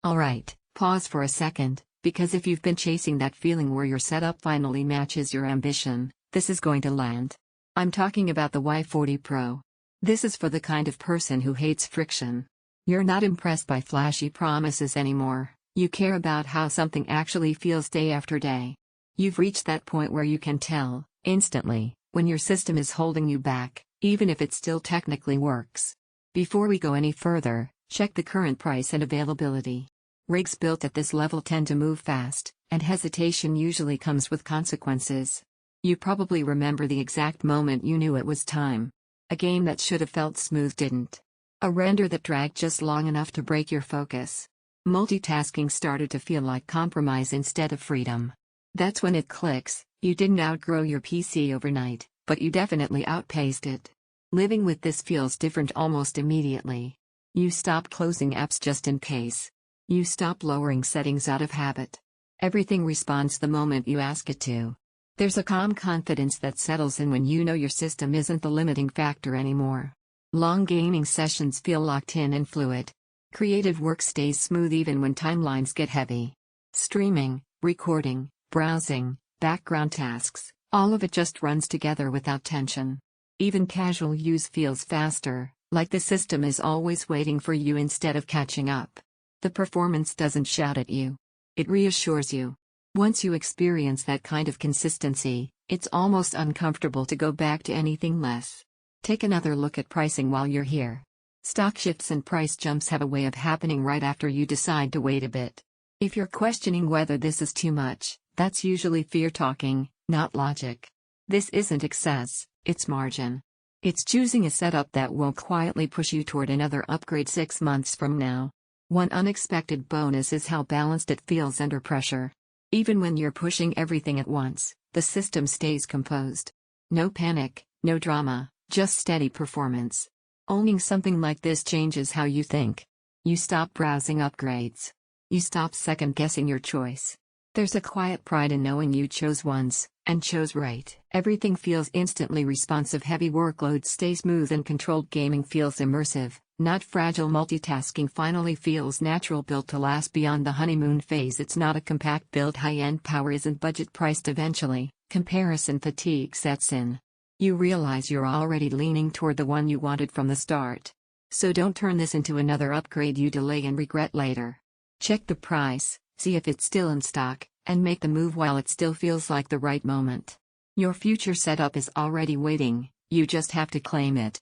Alright, pause for a second, because if you've been chasing that feeling where your setup finally matches your ambition, this is going to land. I'm talking about the Y40 Pro. This is for the kind of person who hates friction. You're not impressed by flashy promises anymore, you care about how something actually feels day after day. You've reached that point where you can tell, instantly, when your system is holding you back, even if it still technically works. Before we go any further, check the current price and availability. Rigs built at this level tend to move fast, and hesitation usually comes with consequences. You probably remember the exact moment you knew it was time. A game that should have felt smooth didn't. A render that dragged just long enough to break your focus. Multitasking started to feel like compromise instead of freedom. That's when it clicks, you didn't outgrow your PC overnight, but you definitely outpaced it. Living with this feels different almost immediately. You stop closing apps just in case. You stop lowering settings out of habit. Everything responds the moment you ask it to. There's a calm confidence that settles in when you know your system isn't the limiting factor anymore. Long gaming sessions feel locked in and fluid. Creative work stays smooth even when timelines get heavy. Streaming, recording, browsing, background tasks, all of it just runs together without tension. Even casual use feels faster, like the system is always waiting for you instead of catching up. The performance doesn't shout at you. It reassures you. Once you experience that kind of consistency, it's almost uncomfortable to go back to anything less. Take another look at pricing while you're here. Stock shifts and price jumps have a way of happening right after you decide to wait a bit. If you're questioning whether this is too much, that's usually fear talking, not logic. This isn't excess, it's margin. It's choosing a setup that won't quietly push you toward another upgrade 6 months from now. One unexpected bonus is how balanced it feels under pressure. Even when you're pushing everything at once, the system stays composed. No panic, no drama, just steady performance. Owning something like this changes how you think. You stop browsing upgrades. You stop second-guessing your choice. There's a quiet pride in knowing you chose once, and chose right. Everything feels instantly responsive. Heavy workloads stay smooth and controlled gaming feels immersive, not fragile. Multitasking finally feels natural. Built to last beyond the honeymoon phase. It's not a compact build. High-end power isn't budget-priced. Eventually, comparison fatigue sets in. You realize you're already leaning toward the one you wanted from the start. So don't turn this into another upgrade you delay and regret later. Check the price, see if it's still in stock, and make the move while it still feels like the right moment. Your future setup is already waiting, you just have to claim it.